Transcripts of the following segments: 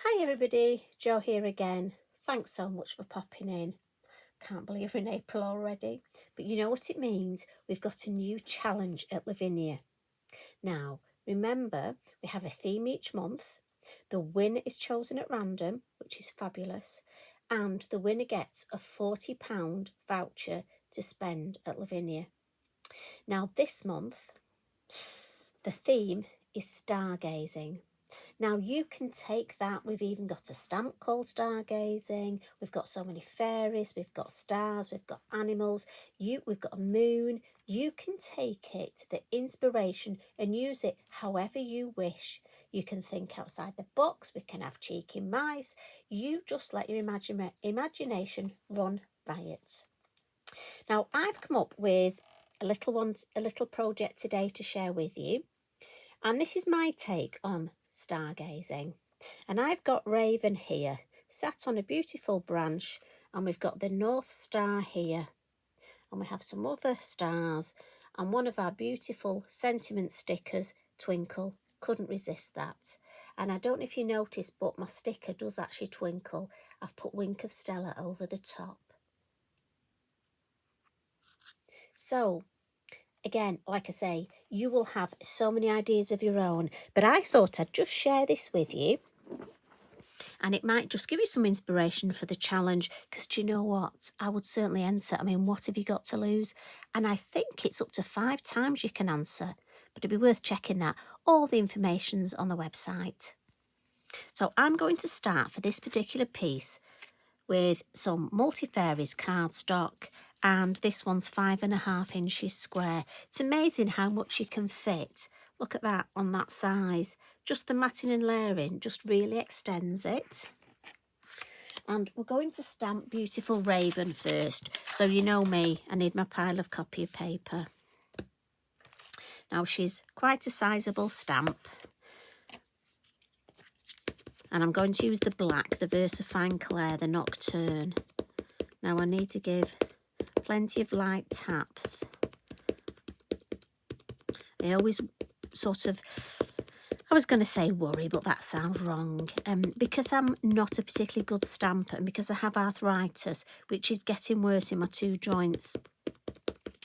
Hi everybody, Jo here again. Thanks so much for popping in. Can't believe we're in April already, but you know what it means? We've got a new challenge at Lavinia. Now, remember, we have a theme each month. The winner is chosen at random, which is fabulous, and the winner gets a £40 voucher to spend at Lavinia. Now, this month, the theme is Stargazing. Now you can take that. We've even got a stamp called Stargazing. We've got so many fairies. We've got stars. We've got animals. We've got a moon. You can take it, the inspiration, and use it however you wish. You can think outside the box. We can have cheeky mice. You just let your imagination run riot. Now I've come up with a little project today to share with you. And this is my take on stargazing. And I've got Raven here, sat on a beautiful branch, and we've got the North Star here. And we have some other stars, and one of our beautiful sentiment stickers, Twinkle. Couldn't resist that. And I don't know if you noticed, but my sticker does actually twinkle. I've put Wink of Stella over the top. So, again, like I say, you will have so many ideas of your own, but I thought I'd just share this with you, and it might just give you some inspiration for the challenge, because do you know what? I would certainly enter. I mean, what have you got to lose? And I think it's up to 5 times you can answer, but it'd be worth checking that. All the information's on the website. So I'm going to start for this particular piece with some multi-fairies cardstock, and this one's 5.5 inches square. It's amazing how much you can fit. Look at that on that size. Just the matting and layering just really extends it. And we're going to stamp Beautiful Raven first. So you know me, I need my pile of copy paper. Now she's quite a sizable stamp. And I'm going to use the black, the Versafine Clair, the Nocturne. Now I need to give plenty of light taps. I always sort of, I was going to say worry, but that sounds wrong. Because I'm not a particularly good stamper, and because I have arthritis, which is getting worse in my 2 joints,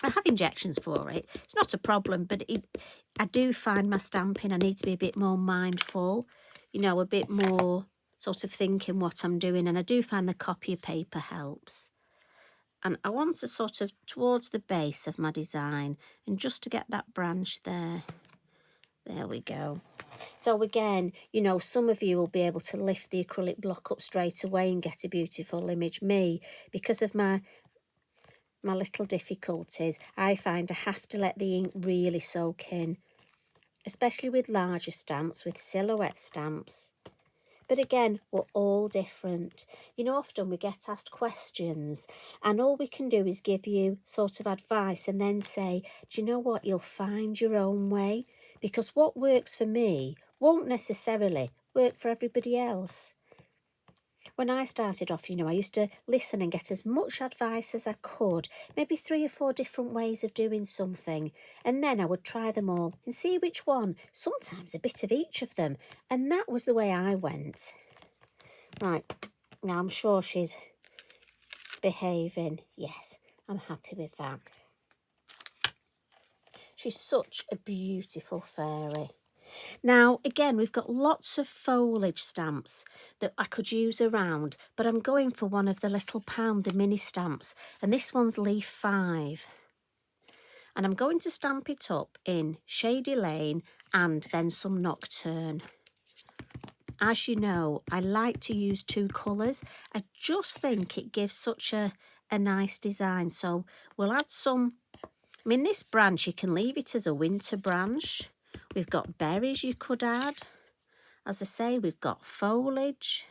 I have injections for it. It's not a problem, but I do find my stamping, I need to be a bit more mindful, you know, a bit more sort of thinking what I'm doing, and I do find the copy paper helps. And I want to sort of towards the base of my design, and just to get that branch there. There we go. So again, you know, some of you will be able to lift the acrylic block up straight away and get a beautiful image. Me, because of my little difficulties, I find I have to let the ink really soak in, especially with larger stamps, with silhouette stamps. But again, we're all different. You know, often we get asked questions, and all we can do is give you sort of advice and then say, do you know what? You'll find your own way, because what works for me won't necessarily work for everybody else. When I started off, you know, I used to listen and get as much advice as I could, maybe 3 or 4 different ways of doing something, and then I would try them all and see which one, sometimes a bit of each of them, and that was the way I went. Right, now I'm sure she's behaving. Yes, I'm happy with that. She's such a beautiful fairy. Now, again, we've got lots of foliage stamps that I could use around, but I'm going for one of the little pound, the mini stamps, and this one's leaf 5. And I'm going to stamp it up in Shady Lane and then some Nocturne. As you know, I like to use 2 colours. I just think it gives such a nice design. So we'll add some, I mean, this branch, you can leave it as a winter branch. We've got berries you could add. As I say, we've got foliage.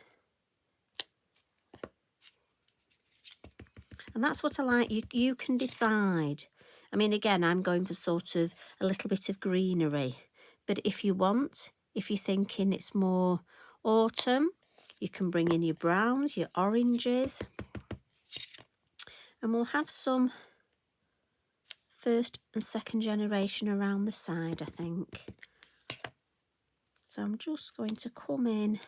And that's what I like. You can decide. I mean, again, I'm going for sort of a little bit of greenery. But if you want, if you're thinking it's more autumn, you can bring in your browns, your oranges. And we'll have some 1st and 2nd generation around the side, I think. So I'm just going to come in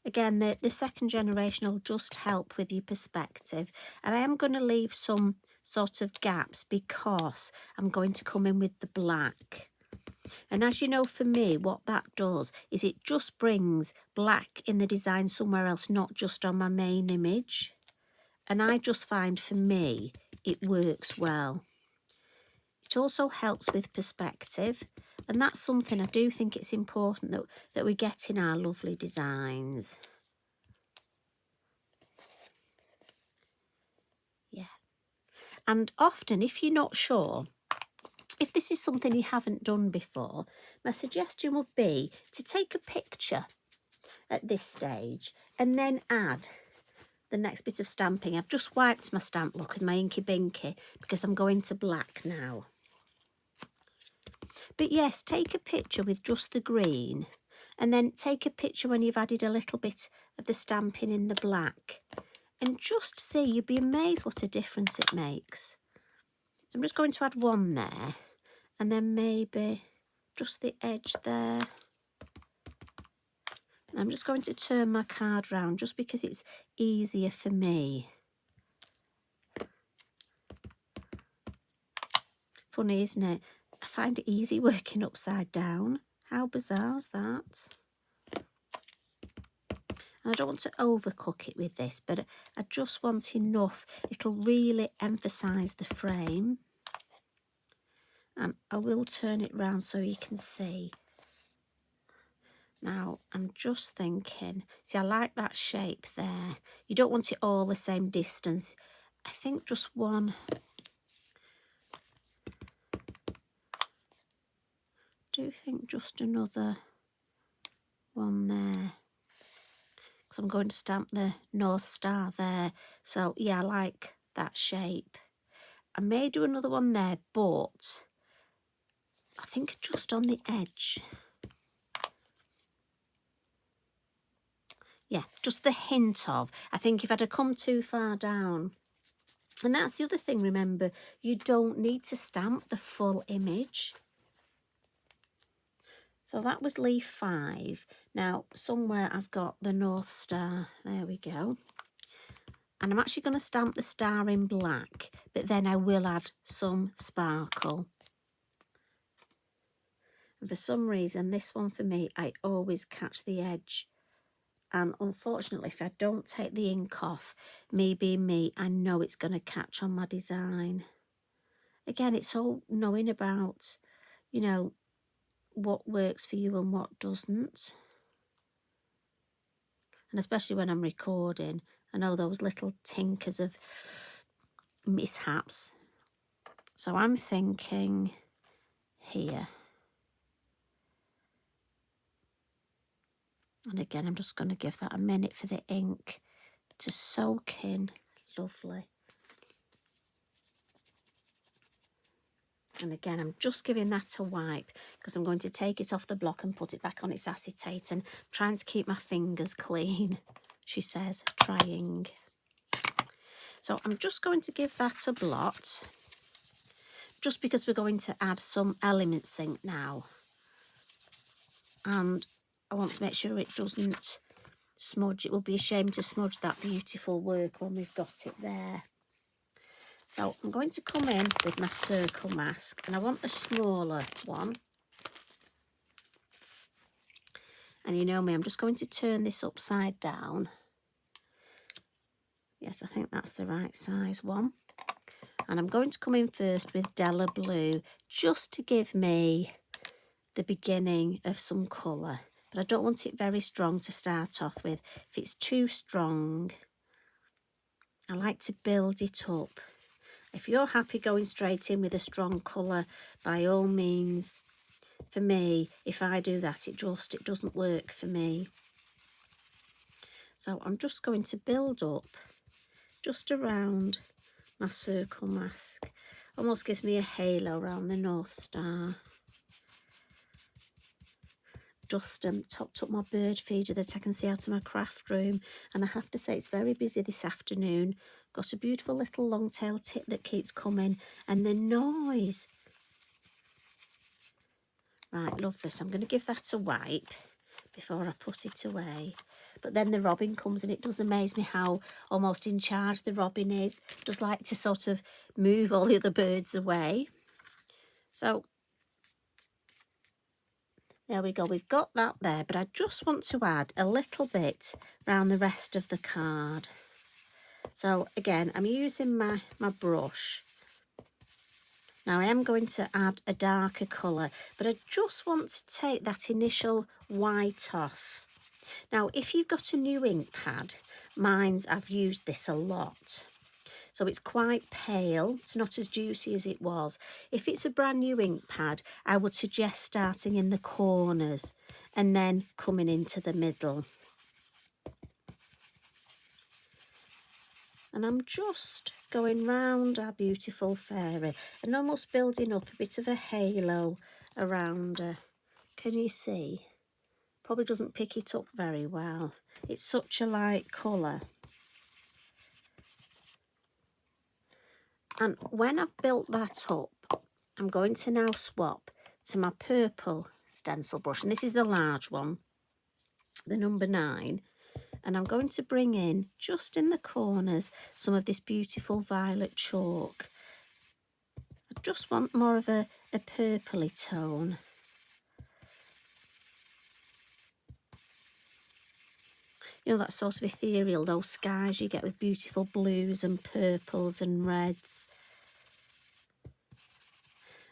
Again, the second generation will just help with your perspective. And I am going to leave some sort of gaps because I'm going to come in with the black. And as you know, for me, what that does is it just brings black in the design somewhere else, not just on my main image. And I just find for me, it works well. It also helps with perspective. And that's something I do think it's important that we get in our lovely designs. Yeah. And often, if you're not sure, if this is something you haven't done before, my suggestion would be to take a picture at this stage and then add the next bit of stamping. I've just wiped my stamp look with my Inky Binky because I'm going to black now. But yes, take a picture with just the green and then take a picture when you've added a little bit of the stamping in the black and just see, you'd be amazed what a difference it makes. So I'm just going to add one there and then maybe just the edge there. I'm just going to turn my card round just because it's easier for me. Funny, isn't it? I find it easy working upside down. How bizarre is that? And I don't want to overcook it with this, but I just want enough. It'll really emphasise the frame. And I will turn it round so you can see. Now, I'm just thinking, see, I like that shape there. You don't want it all the same distance. I think just one. I do think just another one there. Because I'm going to stamp the North Star there. So, yeah, I like that shape. I may do another one there, but I think just on the edge. Yeah, just the hint of. I think if I'd have come too far down. And that's the other thing, remember, you don't need to stamp the full image. So that was leaf 5. Now, somewhere I've got the North Star. There we go. And I'm actually going to stamp the star in black, but then I will add some sparkle. And for some reason, this one for me, I always catch the edge. And unfortunately, if I don't take the ink off, me being me, I know it's going to catch on my design. Again, it's all knowing about, you know, what works for you and what doesn't. And especially when I'm recording, I know those little tinkers of mishaps. So I'm thinking here. And again, I'm just going to give that a minute for the ink to soak in. Lovely. And again, I'm just giving that a wipe because I'm going to take it off the block and put it back on its acetate, and trying to keep my fingers clean, she says, trying. So I'm just going to give that a blot, just because we're going to add some element ink now. And I want to make sure it doesn't smudge. It will be a shame to smudge that beautiful work when we've got it there. So I'm going to come in with my circle mask, and I want the smaller one. And you know me, I'm just going to turn this upside down. Yes, I think that's the right size one. And I'm going to come in first with Della Blue, just to give me the beginning of some colour. But I don't want it very strong to start off with. If it's too strong, I like to build it up. If you're happy going straight in with a strong colour, by all means. For me, if I do that, it doesn't work for me. So I'm just going to build up just around my circle mask. Almost gives me a halo around the North Star. Just topped up my bird feeder that I can see out of my craft room, and I have to say it's very busy this afternoon. Got a beautiful little long tail tip that keeps coming, and the noise. Right, lovely. So I'm going to give that a wipe before I put it away. But then the robin comes, and it does amaze me how almost in charge the robin is. Does like to sort of move all the other birds away. So there we go, we've got that there, but I just want to add a little bit around the rest of the card. So again, I'm using my brush. Now I am going to add a darker colour, but I just want to take that initial white off. Now, if you've got a new ink pad, I've used this a lot. So it's quite pale, it's not as juicy as it was. If it's a brand new ink pad, I would suggest starting in the corners and then coming into the middle. And I'm just going round our beautiful fairy and almost building up a bit of a halo around her. Can you see? Probably doesn't pick it up very well. It's such a light colour. And when I've built that up, I'm going to now swap to my purple stencil brush. And this is the large one, the number 9. And I'm going to bring in, just in the corners, some of this beautiful violet chalk. I just want more of a purpley tone. You know, that sort of ethereal, those skies you get with beautiful blues and purples and reds. I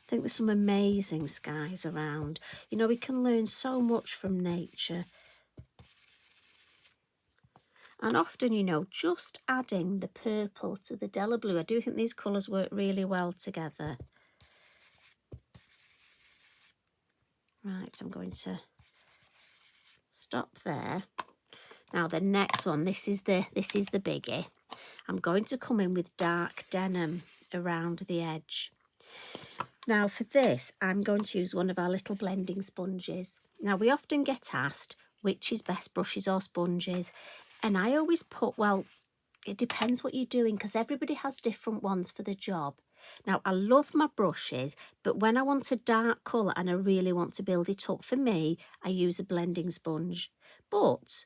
think there's some amazing skies around. You know, we can learn so much from nature. And often, you know, just adding the purple to the Della blue, I do think these colours work really well together. Right, I'm going to stop there. Now the next one, this is the biggie. I'm going to come in with dark denim around the edge. Now for this, I'm going to use one of our little blending sponges. Now we often get asked which is best, brushes or sponges. And I always put, well, it depends what you're doing, because everybody has different ones for the job. Now, I love my brushes, but when I want a dark colour and I really want to build it up, for me, I use a blending sponge. But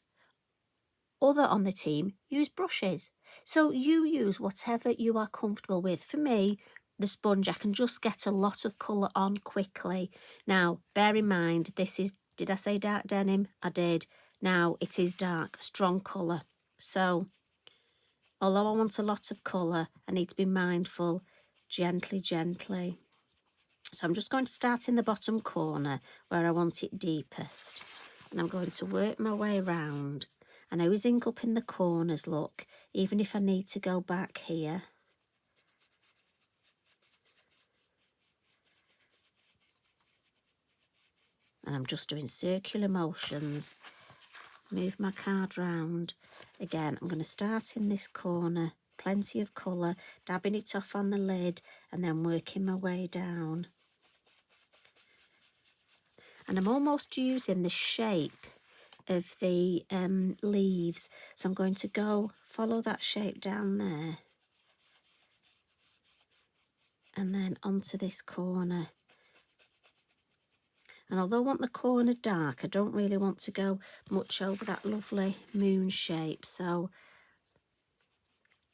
other on the team use brushes. So you use whatever you are comfortable with. For me, the sponge, I can just get a lot of colour on quickly. Now, bear in mind, this is, did I say dark denim? I did. Now, it is dark, strong colour. So, although I want a lot of colour, I need to be mindful, gently, gently. So I'm just going to start in the bottom corner where I want it deepest. And I'm going to work my way around. And I always ink up in the corners, look, even if I need to go back here. And I'm just doing circular motions. Move my card round. Again, I'm going to start in this corner, plenty of colour, dabbing it off on the lid and then working my way down. And I'm almost using the shape of the leaves, so I'm going to go follow that shape down there and then onto this corner. And although I want the corner dark, I don't really want to go much over that lovely moon shape. So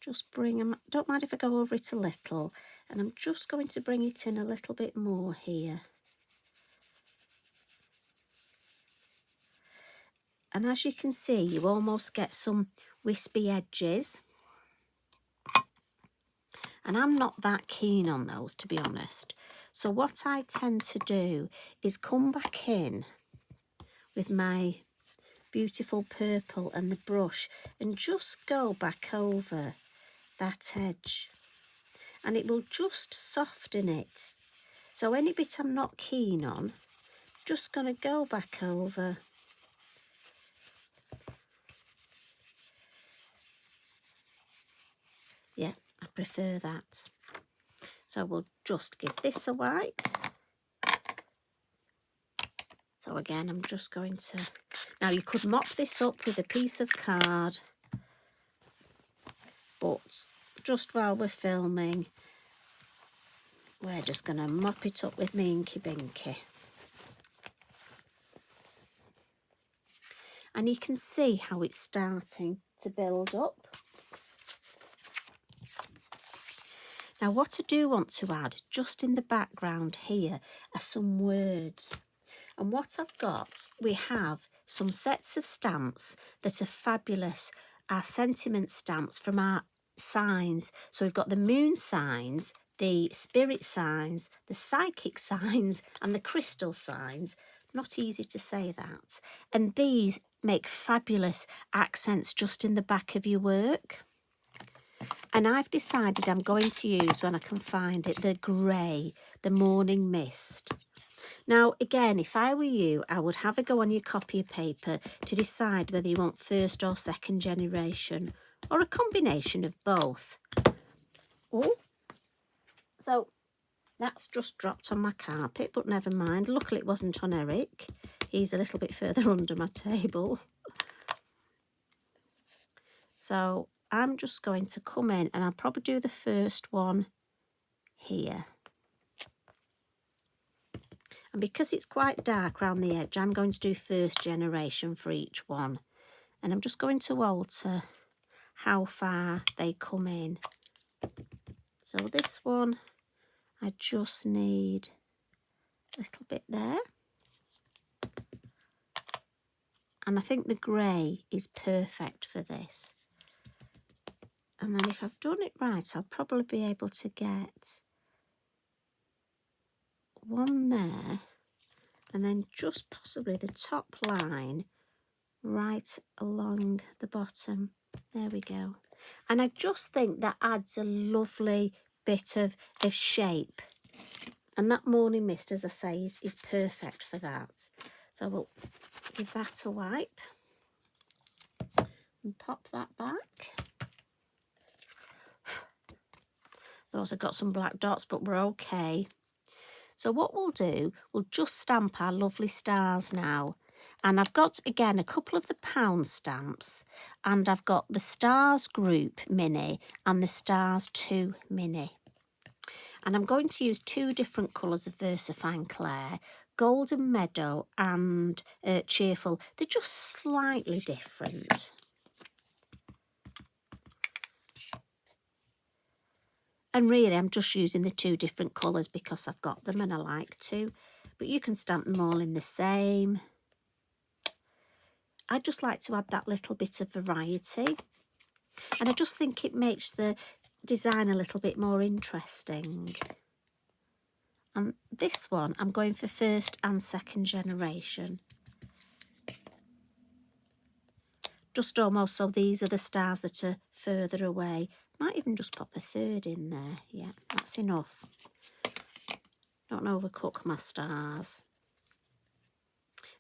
just bring them, don't mind if I go over it a little. And I'm just going to bring it in a little bit more here. And as you can see, you almost get some wispy edges. And I'm not that keen on those, to be honest. So what I tend to do is come back in with my beautiful purple and the brush and just go back over that edge. And it will just soften it. So any bit I'm not keen on, just going to go back over. Yeah, I prefer that. So we'll just give this a wipe. So again, I'm just going to... Now you could mop this up with a piece of card, but just while we're filming, we're just going to mop it up with my Inky Binky. And you can see how it's starting to build up. Now what I do want to add just in the background here are some words. And what I've got, we have some sets of stamps that are fabulous, our sentiment stamps from our signs. So we've got the moon signs, the spirit signs, the psychic signs and the crystal signs. Not easy to say that. And these make fabulous accents just in the back of your work. And I've decided I'm going to use, when I can find it, the grey, the morning mist. Now, again, if I were you, I would have a go on your copy of paper to decide whether you want first or second generation, or a combination of both. Oh, so that's just dropped on my carpet, but never mind. Luckily, it wasn't on Eric. He's a little bit further under my table. So I'm just going to come in and I'll probably do the first one here. And because it's quite dark around the edge, I'm going to do first generation for each one. And I'm just going to alter how far they come in. So this one, I just need a little bit there. And I think the grey is perfect for this. And then if I've done it right, I'll probably be able to get one there. And then just possibly the top line right along the bottom. There we go. And I just think that adds a lovely bit of shape. And that morning mist, as I say, is perfect for that. So we'll give that a wipe and pop that back. Those have got some black dots, but we're okay. So what we'll do, we'll just stamp our lovely stars now. And I've got, again, a couple of the pound stamps. And I've got the Stars Group Mini and the Stars 2 Mini. And I'm going to use two different colours of Versafine Clair, Golden Meadow and Cheerful. They're just slightly different. And really, I'm just using the two different colours because I've got them and I like to. But you can stamp them all in the same. I just like to add that little bit of variety. And I just think it makes the design a little bit more interesting. And this one, I'm going for first and second generation. Just almost so these are the stars that are further away. Might even just pop a third in there. Yeah, that's enough. Don't overcook my stars.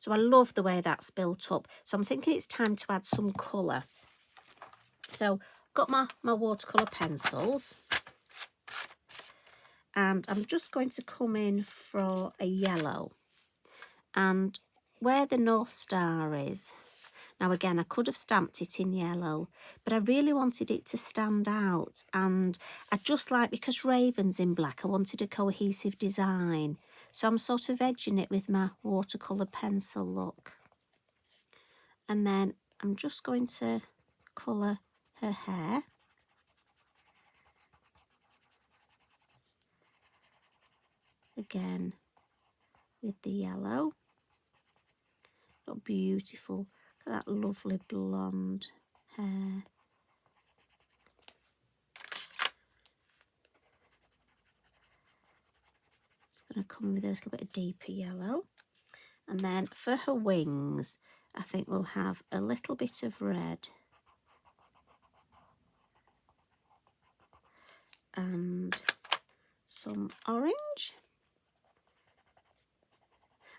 So I love the way that's built up. So I'm thinking it's time to add some colour. So got my watercolour pencils. And I'm just going to come in for a yellow. And where the North Star is, now again, I could have stamped it in yellow, but I really wanted it to stand out. And I just like, because Raven's in black, I wanted a cohesive design. So I'm sort of edging it with my watercolour pencil look. And then I'm just going to colour her hair. Again, with the yellow. Got beautiful. Look at that lovely blonde hair. Just going to come with a little bit of deeper yellow. And then for her wings, I think we'll have a little bit of red. And some orange.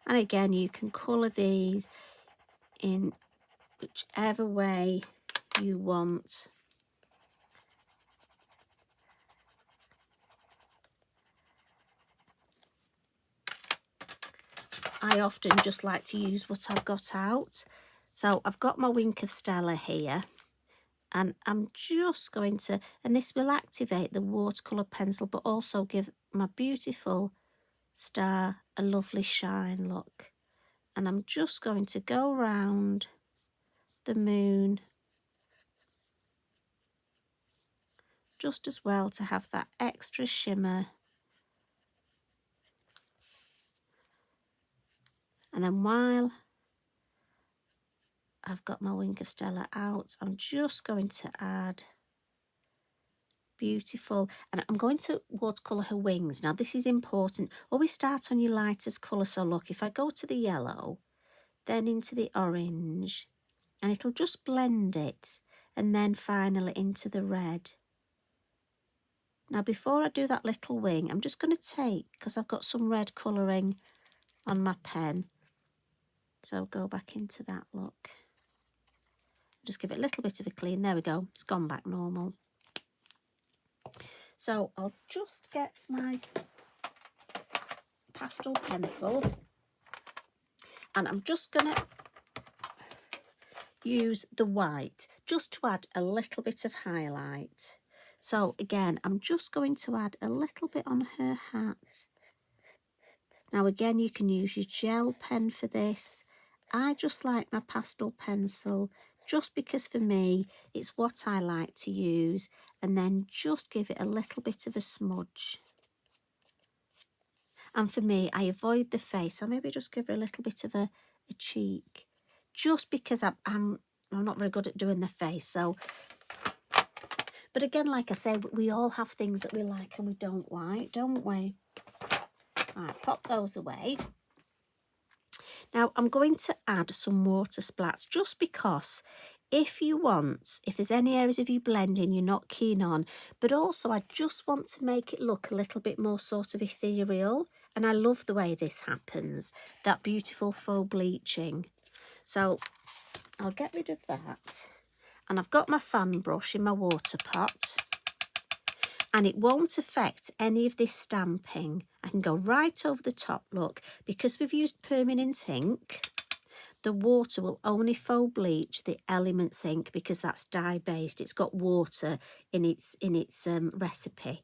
And again, you can colour these in whichever way you want. I often just like to use what I've got out. So I've got my wink of Stella here. And I'm just going to, and this will activate the watercolour pencil, but also give my beautiful star a lovely shine look. And I'm just going to go around the moon, just as well to have that extra shimmer. And then while I've got my wing of Stella out, I'm just going to add Beautiful, and I'm going to watercolour her wings. Now this is important, always start on your lightest colour. So look, if I go to the yellow, then into the orange, and it'll just blend it, and then finally into the red. Now before I do that little wing, I'm just going to take, because I've got some red colouring on my pen, so go back into that, look. Just give it a little bit of a clean, there we go, it's gone back normal. So I'll just get my pastel pencils, and I'm just going to use the white just to add a little bit of highlight. So again, I'm just going to add a little bit on her hat. Now again, you can use your gel pen for this. I just like my pastel pencil just because for me it's what I like to use, and then just give it a little bit of a smudge. And for me, I avoid the face. I maybe just give her a little bit of a cheek, just because I'm not very good at doing the face. So, but again, like I say, we all have things that we like and we don't like, don't we? Right, pop those away. Now I'm going to add some water splats, just because if there's any areas of your blending you're not keen on, but also I just want to make it look a little bit more sort of ethereal. And I love the way this happens, that beautiful faux bleaching. So I'll get rid of that. And I've got my fan brush in my water pot, and it won't affect any of this stamping. I can go right over the top, look, because we've used permanent ink, the water will only faux bleach the Elements ink, because that's dye based. It's got water in its recipe,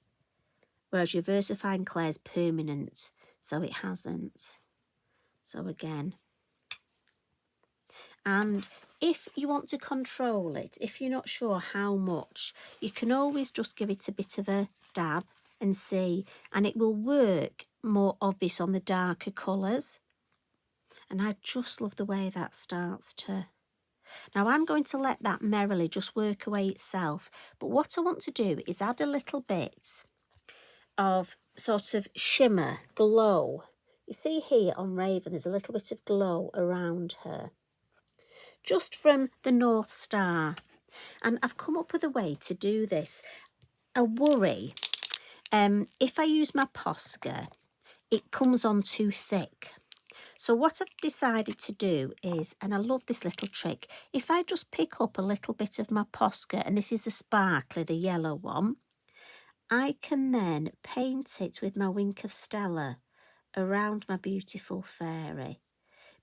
whereas your Versafine Clair's permanent, so it hasn't. So again, and if you want to control it, if you're not sure how much, you can always just give it a bit of a dab and see, and it will work more obvious on the darker colours. And I just love the way that starts to... Now I'm going to let that merrily just work away itself, but what I want to do is add a little bit of sort of shimmer, glow. You see here on Raven, there's a little bit of glow around her, just from the North Star. And I've come up with a way to do this. I worry, if I use my Posca, it comes on too thick. So what I've decided to do is, and I love this little trick, if I just pick up a little bit of my Posca, and this is the sparkler, the yellow one, I can then paint it with my wink of Stella around my beautiful fairy.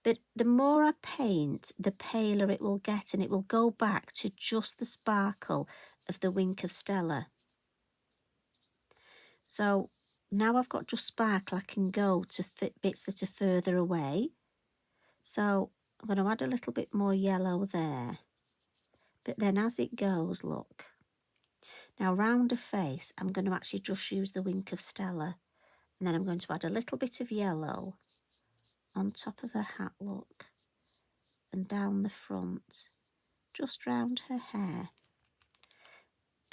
But the more I paint, the paler it will get, and it will go back to just the sparkle of the wink of Stella. So now I've got just sparkle, I can go to fit bits that are further away. So I'm going to add a little bit more yellow there. But then as it goes, look. Now round her face, I'm going to actually just use the wink of Stella. And then I'm going to add a little bit of yellow on top of her hat, look. And down the front, just round her hair.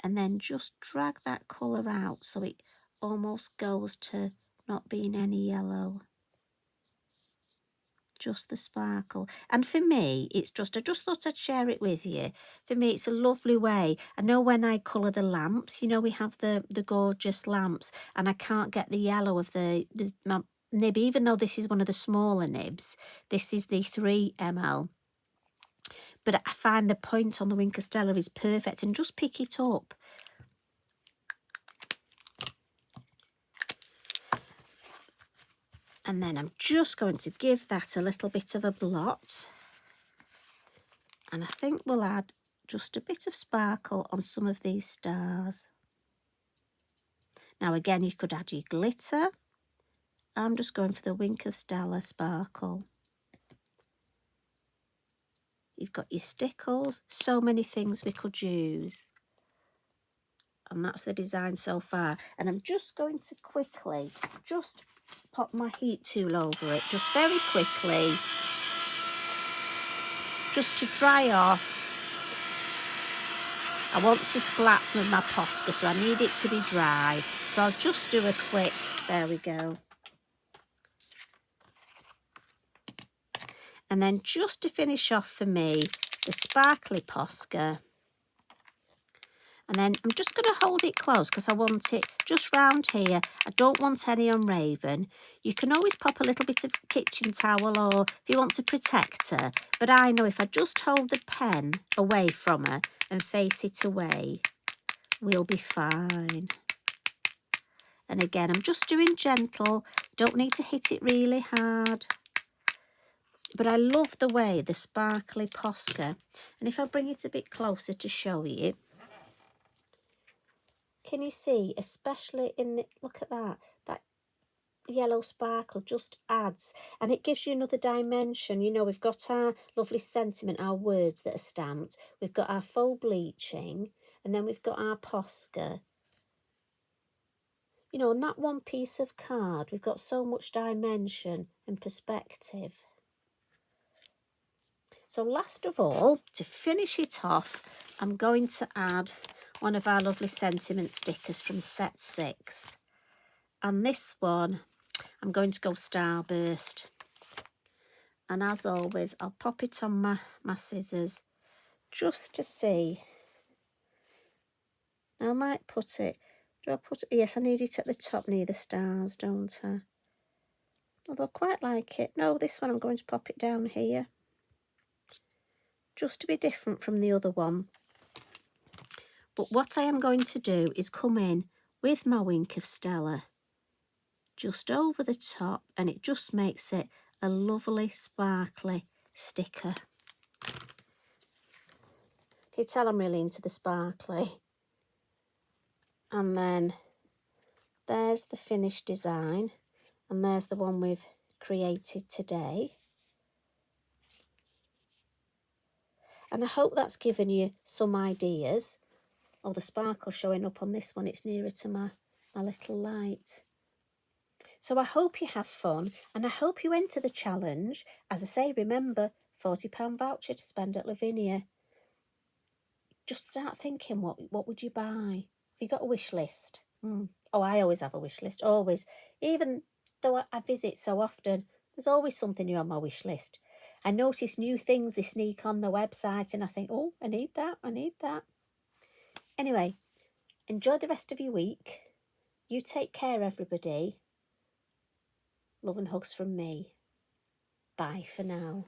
And then just drag that colour out so it almost goes to not being any yellow. Just the sparkle. And for me, it's just, I just thought I'd share it with you. For me, it's a lovely way. I know when I colour the lamps, you know, we have the gorgeous lamps, and I can't get the yellow of my nib, even though this is one of the smaller nibs. This is the 3 ml. But I find the point on the wink of Stella is perfect, and just pick it up. And then I'm just going to give that a little bit of a blot. And I think we'll add just a bit of sparkle on some of these stars. Now again, you could add your glitter. I'm just going for the wink of Stella sparkle. You've got your stickles, so many things we could use. And that's the design so far. And I'm just going to quickly just pop my heat tool over it, just very quickly, just to dry off. I want to splat some of my Posca, so I need it to be dry. So I'll just do a quick, there we go. And then just to finish off for me, the sparkly Posca. And then I'm just going to hold it close because I want it just round here. I don't want any on Raven. You can always pop a little bit of kitchen towel or if you want to protect her. But I know if I just hold the pen away from her and face it away, we'll be fine. And again, I'm just doing gentle. Don't need to hit it really hard. But I love the way the sparkly Posca. And if I bring it a bit closer to show you, can you see, especially in the, look at that yellow sparkle just adds, and it gives you another dimension. You know, we've got our lovely sentiment, our words that are stamped. We've got our faux bleaching, and then we've got our Posca. You know, on that one piece of card, we've got so much dimension and perspective. So last of all, to finish it off, I'm going to add one of our lovely sentiment stickers from set 6. And this one, I'm going to go Starburst. And as always, I'll pop it on my scissors just to see. I might put it, do I put it? Yes, I need it at the top near the stars, don't I? Although I quite like it. No, this one I'm going to pop it down here. Just to be different from the other one. But what I am going to do is come in with my wink of Stella just over the top, and it just makes it a lovely sparkly sticker. Can you tell I'm really into the sparkly? And then there's the finished design, and there's the one we've created today. And I hope that's given you some ideas. Oh, the sparkle showing up on this one, it's nearer to my little light. So I hope you have fun, and I hope you enter the challenge. As I say, remember, £40 voucher to spend at Lavinia. Just start thinking, what would you buy? Have you got a wish list? Oh, I always have a wish list, always. Even though I visit so often, there's always something new on my wish list. I notice new things, they sneak on the website, and I think, oh, I need that, I need that. Anyway, enjoy the rest of your week. You take care, everybody. Love and hugs from me. Bye for now.